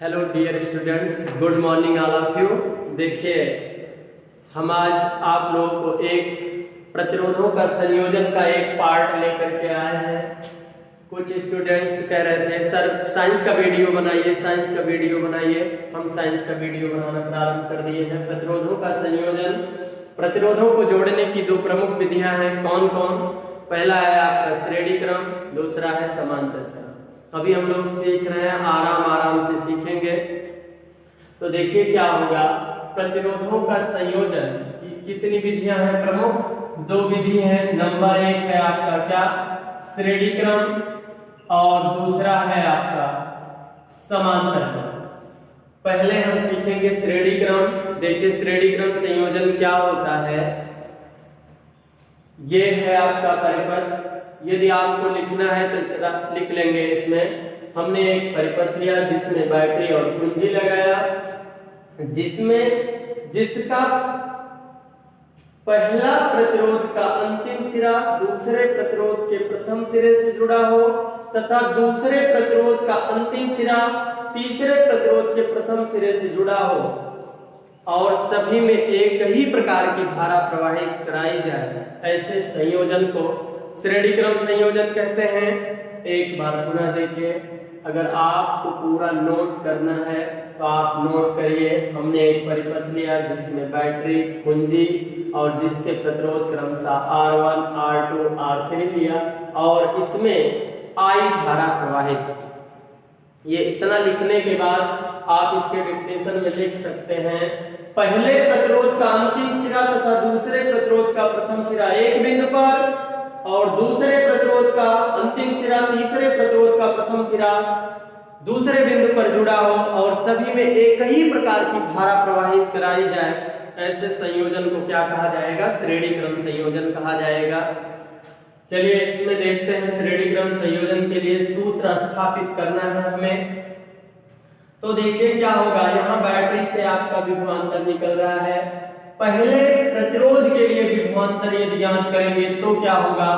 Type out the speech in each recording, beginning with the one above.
Hello dear students, good morning all of you. देखिए, हम आज आप लोगों को एक प्रतिरोधों का संयोजन का एक पार्ट लेकर के आए हैं। कुछ स्टूडेंट्स कह रहे थे सर साइंस का वीडियो बनाइए, साइंस का वीडियो बनाइए। हम साइंस का वीडियो बनाना प्रारंभ कर दिए हैं। प्रतिरोधों का संयोजन, प्रतिरोधों को जोड़ने की दो प्रमुख विधियां हैं। कौन कौन? पहला है आपका श्रेणी क्रम, दूसरा है समांतर क्रम। अभी हम लोग सीख रहे हैं, आराम आराम से सीखेंगे। तो देखिए क्या होगा। प्रतिरोधों का संयोजन की कितनी विधियां हैं प्रमुख? दो विधि है। नंबर एक है आपका क्या? श्रेणी क्रम, और दूसरा है आपका समांतर क्रम। पहले हम सीखेंगे श्रेणी क्रम। देखिए श्रेणी क्रम संयोजन क्या होता है। ये है आपका परिपथ। यदि आपको लिखना है तो लिख लेंगे। इसमें हमने एक परिपथ लिया जिसमें बैटरी और कुंजी लगाया, जिसका पहला प्रतिरोध का अंतिम सिरा दूसरे प्रतिरोध के प्रथम सिरे से जुड़ा हो, तथा दूसरे प्रतिरोध का अंतिम सिरा तीसरे प्रतिरोध के प्रथम सिरे से जुड़ा हो, और सभी में एक ही प्रकार की धारा प्रवाहित कराई जाए। ऐसे संयोजन को श्रेणी क्रम संयोजन कहते हैं। एक बार पुनः देखिए, अगर आपको पूरा नोट करना है तो आप नोट करिए। हमने एक परिपथ लिया जिसमें बैटरी, कुंजी और जिसके प्रतिरोध क्रमशः R1, R2, R3 लिया, और इसमें I धारा प्रवाहित। ये इतना लिखने के बाद आप इसके डिफिनेशन में लिख सकते हैं, पहले प्रतिरोध का अंतिम सिरा तथा दूसरे प्रतिरोध का प्रथम सिरा एक बिंदु पर, और दूसरे प्रतिरोध का अंतिम सिरा तीसरे प्रतिरोध का प्रथम सिरा दूसरे बिंदु पर जुड़ा हो, और सभी में एक ही प्रकार की धारा प्रवाहित कराई जाए। ऐसे संयोजन को क्या कहा जाएगा? श्रेणी क्रम संयोजन कहा जाएगा। चलिए इसमें देखते हैं। श्रेणी क्रम संयोजन के लिए सूत्र स्थापित करना है हमें। तो देखिए क्या होगा। यहाँ बैटरी से आपका विभवांतर निकल रहा है। पहले प्रतिरोध के लिए विभवांतर यदि ज्ञात करेंगे तो क्या होगा?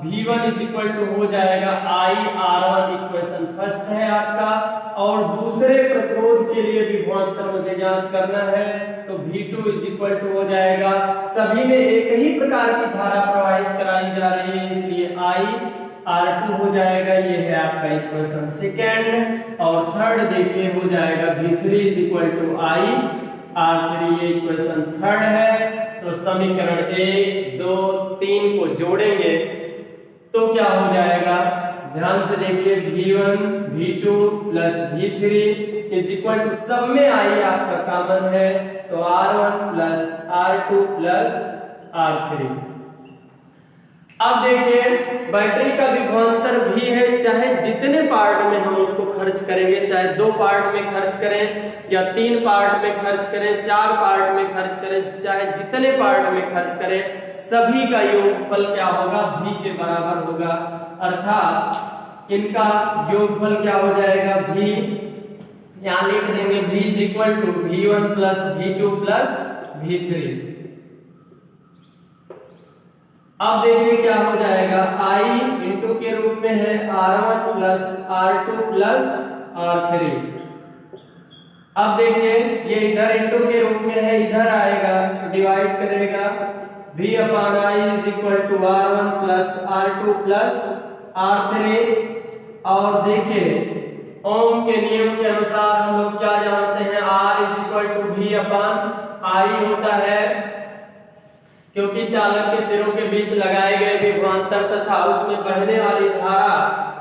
V1 हो जाएगा IR1, इक्वेशन फर्स्ट है आपका। और दूसरे प्रतिरोध के लिए विभवांतर मुझे ज्ञात करना है, तो V2 हो जाएगा, सभी में एक ही प्रकार की धारा प्रवाहित कराई जा रही है, इसलिए IR2 हो जाएगा। ये है आपका इक्वेशन सेकेंड। और थर्ड देखिए हो जाएगा V3 IR3, ये इक्वेशन थर्ड है। तो समीकरण 1, 2, 3 को जोड़ेंगे तो क्या हो जाएगा? ध्यान से देखिए, V1, V2 प्लस V3 सब में I आपका कॉमन है, तो R1 plus R2 plus R3। अब देखिए बैटरी का विभवांतर भी है, चाहे जितने पार्ट में हम उसको खर्च करेंगे, चाहे 2 पार्ट में खर्च करें या 3 पार्ट में खर्च करें, 4 पार्ट में खर्च करें, चाहे जितने पार्ट में खर्च करें, सभी का योगफल क्या होगा? V के बराबर होगा। अर्थात इनका योगफल क्या हो जाएगा? V। यहाँ लिख देंगे V plus V2 plus V3। अब देखिए क्या हो जाएगा। I इंटू के रूप में है R1 plus R2 plus R3। अब देखिए ये इधर इंटू के रूप में है, इधर आएगा तो डिवाइड करेगा। V upon I R1 plus R2 plus R3। और देखिए ओम के नियम के अनुसार हम लोग क्या जानते हैं? R V अपॉन I होता है, क्योंकि चालक के सिरों के बीच लगाए गए विभवांतर तथा उसमें बहने वाली धारा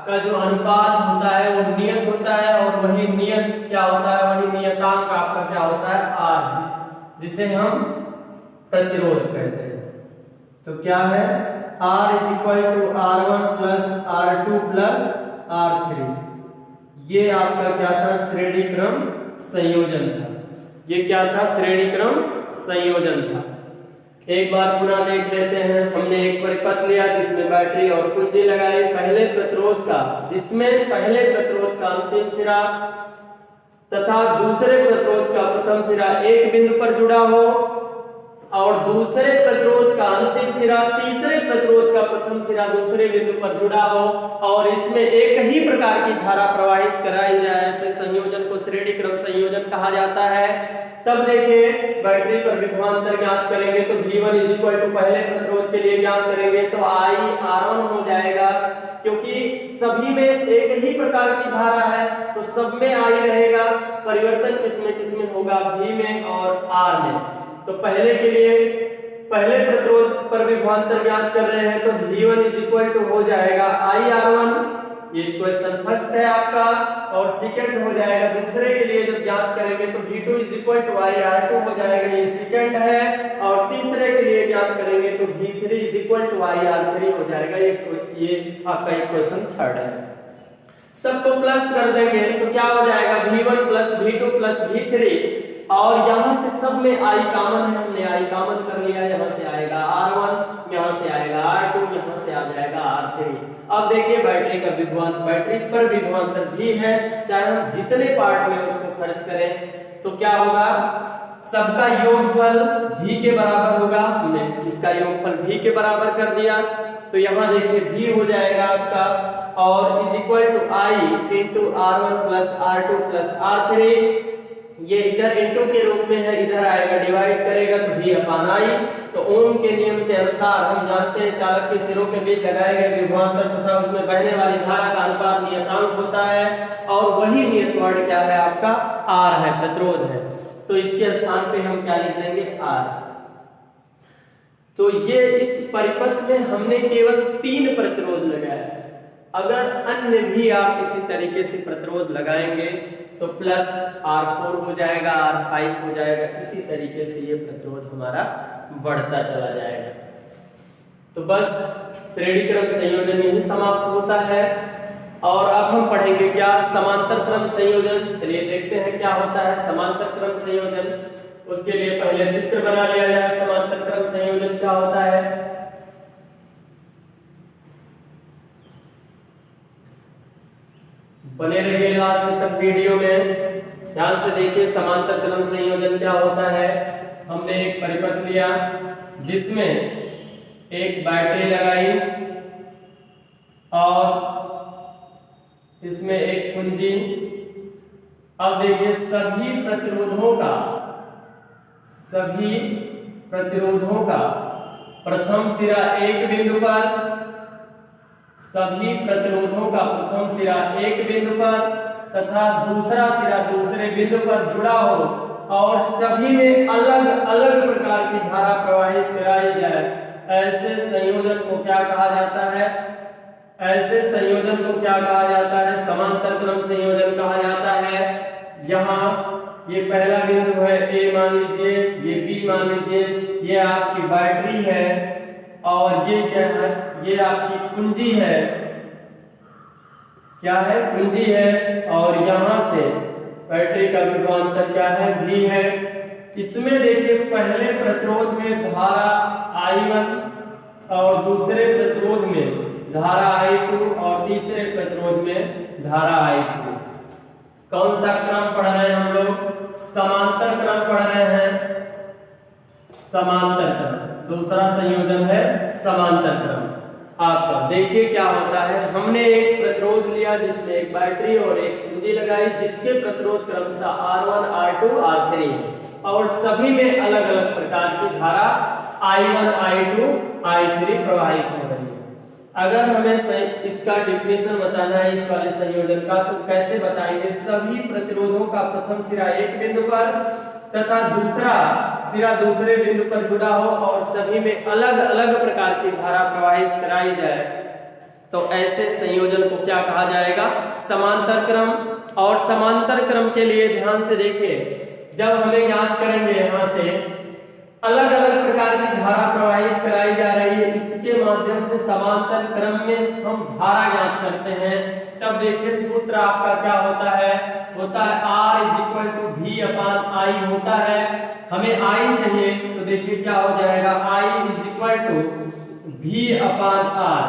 का जो अनुपात होता है वो नियत होता है, और वही नियत क्या होता है? वही नियतांक आपका क्या होता है? R, जिसे हम प्रतिरोध कहते हैं। तो क्या है? R R1 plus R2 plus R3। ये आपका क्या था? श्रेणी क्रम संयोजन था। ये क्या था? श्रेणी क्रम संयोजन था। एक बार पुनः देख लेते हैं। हमने एक परिपथ लिया जिसमें बैटरी और कुंजी लगाई। पहले प्रतिरोध का, जिसमें पहले प्रतिरोध का अंतिम सिरा तथा दूसरे प्रतिरोध का प्रथम सिरा एक बिंदु पर जुड़ा हो, और दूसरे प्रतिरोध का अंतिम सिरा तीसरे प्रतिरोध का प्रथम सिरा दूसरे बिंदु पर जुड़ा हो और इसमें एक ही प्रकार की धारा प्रवाहित कराई जाए, ऐसे संयोजन को श्रेणी क्रम संयोजन कहा जाता है। तब देखिए बैटरी पर विभवांतर ज्ञात करेंगे तो V1 पहले प्रतिरोध के लिए ज्ञात करेंगे तो IR1 हो जाएगा, क्योंकि सभी में एक ही प्रकार की धारा है तो सब में I रहेगा, परिवर्तन किसमें होगा, V में और R में। तो पहले के लिए पहले प्रतिरोध पर विभवांतर ज्ञात कर रहे हैं तो V1 हो जाएगा IR1, ये इक्वेशन फर्स्ट है आपका, और सेकंड हो जाएगा दूसरे के लिए जब ज्ञात करेंगे तो V2 IR2 हो जाएगा, ये सेकंड है, और तीसरे के लिए ज्ञात करेंगे तो V3 IR3 हो जाएगा, ये आपका इक्वेशन थर्ड है। सबको प्लस कर देंगे तो क्या हो जाएगा V1 plus V2 plus V3, और यहां से सब में I कॉमन है, हमने I कॉमन कर लिया, यहां से आएगा R1, यहां से आएगा R2, यहां से आ जाएगा R3। अब देखिए बैटरी पर विभवांतर भी है, चाहे हम जितने पार्ट में उसको खर्च करें तो क्या होगा, सबका योगफल V के बराबर होगा, हमने इसका योगफल V के बराबर कर दिया तो यहां देखिए V हो जाएगा आपका, और is equal to I into R1 plus R2 plus R3, ये इधर इनटू के रूप में है, इधर आएगा डिवाइड करेगा तो V अपान I। तो ओम के नियम के अनुसार हम जानते हैं चालक के सिरों के बीच लगाए गए विभवांतर तथा उसमें बहने वाली धारा का अनुपात नियतांक होता है, और वही नियतकार्य क्या है आपका R है, प्रतिरोध है, तो इसके स्थान पे हम क्या लिख देंगे R। तो ये इस परिपथ में हमने केवल 3 प्रतिरोध लगाया, अगर अन्य भी आप इसी तरीके से प्रतिरोध लगाएंगे तो प्लस R4 हो जाएगा, R5 हो जाएगा, इसी तरीके से ये प्रतिरोध हमारा बढ़ता चला जाएगा। तो बस श्रेणी क्रम संयोजन यही समाप्त होता है, और अब हम पढ़ेंगे क्या, समांतर क्रम संयोजन। चलिए देखते हैं क्या होता है समांतर क्रम संयोजन। उसके लिए पहले चित्र बना लिया जाए, समांतर क्रम संयोजन क्या होता है। बने रहिए लास्ट तक वीडियो में, ध्यान से देखिए समांतर क्रम संयोजन क्या होता है। हमने एक परिपथ लिया जिसमें एक बैटरी लगाई और इसमें एक कुंजी। अब देखिए सभी प्रतिरोधों का प्रथम सिरा एक बिंदु पर, सभी प्रतिरोधों का प्रथम सिरा एक बिंदु पर तथा दूसरा सिरा दूसरे बिंदु पर जुड़ा हो और सभी में अलग अलग प्रकार की धारा प्रवाहित कराई जाए, ऐसे संयोजन को क्या कहा जाता है, ऐसे संयोजन को क्या कहा जाता है, समांतर क्रम संयोजन कहा जाता है। जहां ये पहला बिंदु है A मान लीजिए, ये B मान लीजिए, ये आपकी बैटरी है और ये क्या है, ये आपकी कुंजी है, क्या है, कुंजी है, और यहां से बैटरी का विभवांतर क्या है, V है। इसमें देखिए पहले प्रतिरोध में धारा I1 और दूसरे प्रतिरोध में धारा I2 और तीसरे प्रतिरोध में धारा I3। कौन सा क्रम पढ़ रहे हैं हम लोग, समांतर क्रम पढ़ रहे हैं, समांतर क्रम। दूसरा संयोजन है समांतर क्रम। आपका देखिए क्या होता है, हमने एक प्रतिरोध लिया जिसमें एक बैटरी और एक कुंजी लगाई, जिसके प्रतिरोध क्रमशः R1, R2, R3 और सभी में अलग अलग प्रकार की धारा I1, I2, I3 प्रवाहित हो रही है। अगर हमें इसका डिफिनेशन बताना है इस वाले संयोजन का, तो कैसे बताएंगे, सभी प्रतिरोधों का प्रथम सिरा एक बिंदु पर तथा दूसरा सिरा दूसरे बिंदु पर जुड़ा हो और सभी में अलग अलग प्रकार की धारा प्रवाहित कराई जाए, तो ऐसे संयोजन को क्या कहा जाएगा, समांतर क्रम। और समांतर क्रम के लिए ध्यान से देखिए, जब हमें ज्ञात करेंगे यहाँ से अलग अलग प्रकार की धारा प्रवाहित कराई जा रही है, इसके माध्यम से समांतर क्रम में हम धारा ज्ञात करते हैं, तब देखिए सूत्र आपका क्या होता है R = V अपान I होता है। हमें I चाहिए तो देखिए क्या हो जाएगा, I = V अपान R।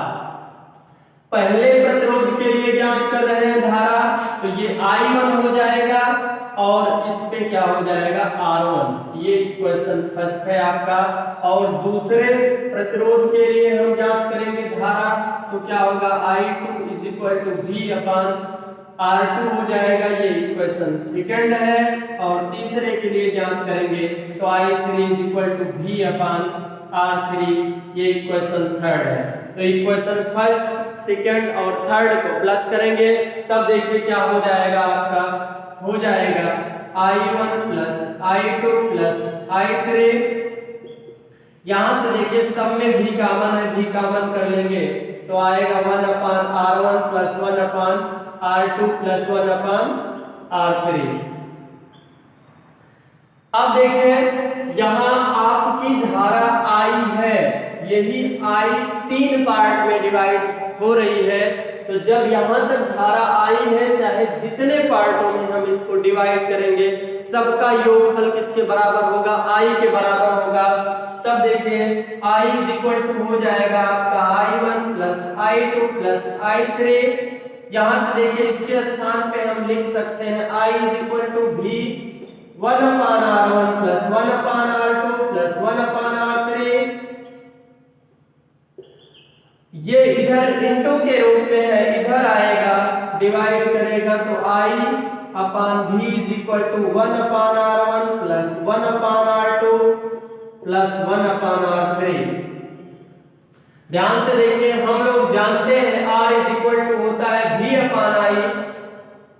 पहले प्रतिरोध के लिए ज्ञात कर रहे हैं धारा, तो ये I1 हो जाएगा और इस पे क्या हो जाएगा R1। ये इक्वेशन फर्स्ट है आपका। और दूसरे प्रतिरोध के लिए हम ज्ञात करेंगे धारा, तो क्या होगा I2 V/R2 हो जाएगा, ये इक्वेशन सेकंड है। और तीसरे के लिए ज्ञात करेंगे तो I3 V/R3, ये इक्वेशन थर्ड है। तो इक्वेशन फर्स्ट, सेकंड और थर्ड को प्लस करेंगे, तब देखिए क्या हो जाएगा आपका, हो जाएगा I1 plus I2 plus I3। यहां से देखिए सब में भी कॉमन है, भी कॉमन कर लेंगे तो आएगा 1/R1 plus 1/R2 plus 1/R3। अब देखिए यहां आपकी धारा I है, यही I 3 पार्ट में डिवाइड हो रही है। तो जब यहां तक धारा I है, चाहे जितने पार्टों में हम इसको डिवाइड करेंगे, सबका योगफल किसके बराबर होगा, I के बराबर होगा। तब देखिए I हो जाएगा आपका I1 plus I2 plus I3। यहां से देखिए इसके स्थान पे हम लिख सकते हैं I V 1/R1 plus 1/R2 plus 1/R3। ये इधर इनटू के रूप में है, इधर आएगा, डिवाइड करेगा तो I/V 1/R1 plus 1/R2 plus 1/R3। ध्यान से देखिए, हम लोग जानते हैं R होता है V/I।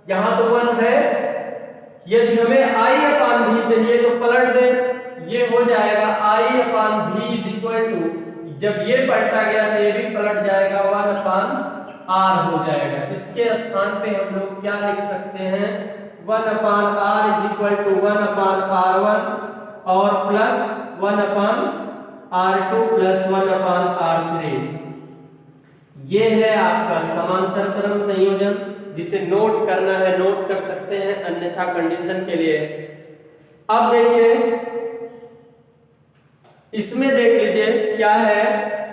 यहां तो 1 है, यदि हमें I/V चाहिए तो पलट दे, ये हो जाएगा I/V जब ये पलटा गया तो ये भी पलट जाएगा, 1/R हो जाएगा। इसके स्थान पे हम लोग क्या लिख सकते हैं, 1/R 1/R1 और प्लस 1/R2 प्लस 1/R3। ये है आपका समांतर क्रम संयोजन, जिसे नोट करना है नोट कर सकते हैं, अन्यथा कंडीशन के लिए। अब देखिए इसमें देख लीजिए क्या है,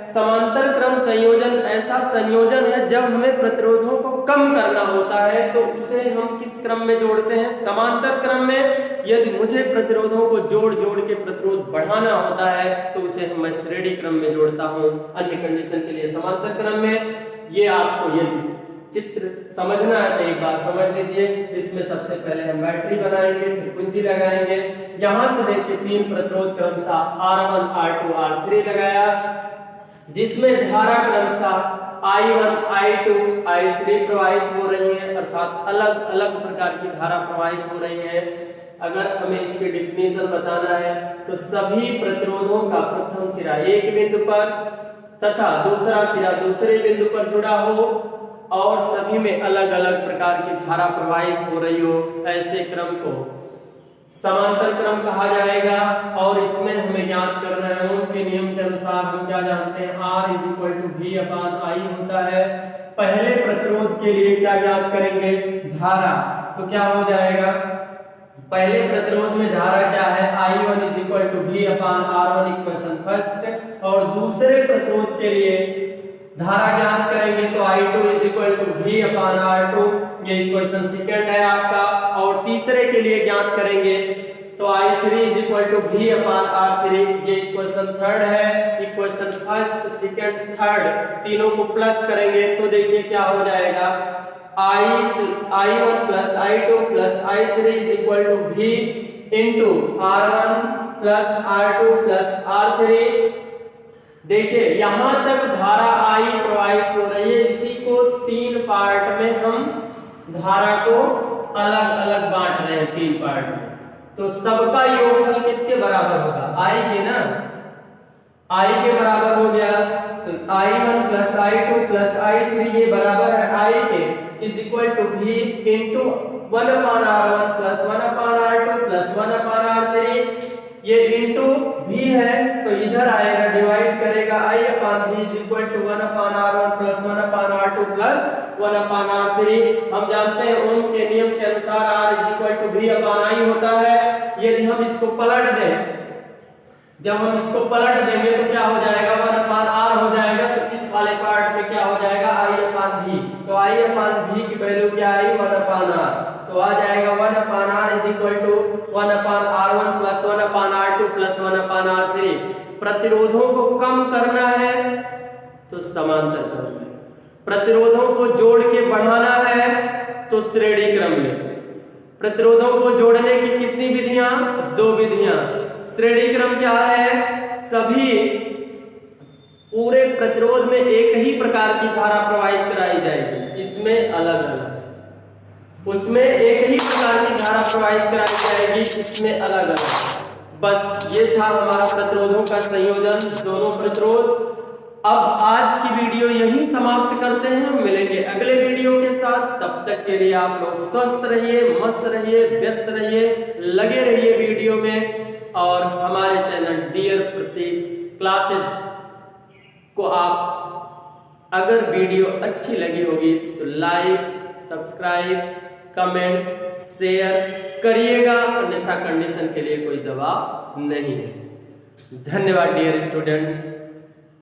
समांतर क्रम संयोजन ऐसा संयोजन है जब हमें प्रतिरोधों को कम करना होता है तो उसे हम किस क्रम में जोड़ते हैं, समांतर क्रम में। यदि मुझे प्रतिरोधों को जोड़ जोड़ के प्रतिरोध बढ़ाना होता है तो उसे मैं श्रेणी क्रम में जोड़ता हूं, अन्य कंडीशन के लिए समांतर क्रम में। ये आपको यदि चित्र समझना है तो एक बार समझ लीजिए। इसमें सबसे पहले हम बैटरी बनाएंगे, फिर कुंजी लगाएंगे। यहां से देखिए 3 प्रतिरोध क्रमशः R1 R2 R3 लगाया, जिसमें धारा क्रमशः I1 I2 I3 प्रवाहित हो रही है, अर्थात अलग अलग प्रकार की धारा प्रवाहित हो रही है। अगर हमें इसकी डिफिनेशन बताना है तो सभी प्रतिरोधों का प्रथम सिरा एक बिंदु पर तथा दूसरा सिरा दूसरे बिंदु पर जुड़ा हो और सभी में अलग अलग प्रकार की धारा प्रवाहित हो रही हो, ऐसे क्रम को समांतर क्रम कहा जाएगा। और इसमें हमें ज्ञात करना है, ओम के नियम के अनुसार हम क्या जानते हैं, R V/I होता है। पहले प्रतिरोध के लिए क्या ज्ञात करेंगे, धारा। तो क्या हो जाएगा, पहले प्रतिरोध में धारा क्या है, I1 V/R1 इक्वेशन फर्स्ट। और दूसरे प्रतिरोध के लिए धारा ज्ञात करेंगे तो I2 V/R2, ये इक्वेशन सेकंड है आपका। और तीसरे के लिए ज्ञात करेंगे तो I3 V/R3, ये इक्वेशन थर्ड है। इक्वेशन फर्स्ट सेकंड थर्ड तीनों को प्लस करेंगे तो देखिए क्या हो जाएगा, I1 plus I2 plus I3 V into R1 plus R2 plus R3। देखिए यहां तक धारा I प्रवाहित हो रही है, इसी को 3 पार्ट में हम धारा को अलग अलग बांट रहे हैं 3 पार्ट में। तो सबका योगफल किसके बराबर होगा, I के ना, I के बराबर हो गया। तो I1 plus I2 plus I3 ये बराबर है I के, is equal to V into 1/R1 plus 1/R2 plus 1/R3। ये इंटू V है तो इधर आएगा, डिवाइड करेगा I/V is equal to 1/R1 plus 1/R2 plus 1/R3। हम जानते हैं ओम के नियम के अनुसार R is equal to V/I होता है। यदि हम इसको पलट दें, जब हम इसको पलट देंगे तो क्या हो जाएगा, 1/R हो जाएगा। तो इस वाले पार्ट में क्या हो जाएगा, I/V अपान भी, तो आई अपान भी की वैल्यू क्या आई 1 अपान आर, तो आ जाएगा 1 upon R is equal to 1 upon R1 plus 1 upon R2 plus 1 upon R3। प्रतिरोधों को कम करना है तो समांतर क्रम में, प्रतिरोधों को जोड़ के बढ़ाना है तो श्रेणी क्रम में। प्रतिरोधों को जोड़ने की कितनी विधियां? 2 विधियां। श्रेणी क्रम क्या है? सभी पूरे प्रतिरोध में एक ही प्रकार की धारा प्रवाहित कराई जाएगी, इसमें अलग अलग, उसमें एक ही प्रकार की धारा प्रवाहित कराई जाएगी, इसमें अलग अलग। बस ये था हमारा प्रतिरोधों का संयोजन, दोनों प्रतिरोध। अब आज की वीडियो यहीं समाप्त करते हैं, मिलेंगे अगले वीडियो के साथ। तब तक के लिए आप लोग स्वस्थ रहिए, मस्त रहिए, व्यस्त रहिए, लगे रहिए वीडियो में। और हमारे चैनल डियर प्रतीक क्लासेस को आप अगर वीडियो अच्छी लगी होगी तो लाइक, सब्सक्राइब, कमेंट, शेयर करिएगा, अन्यथा कंडीशन के लिए कोई दबाव नहीं है। धन्यवाद डियर स्टूडेंट्स।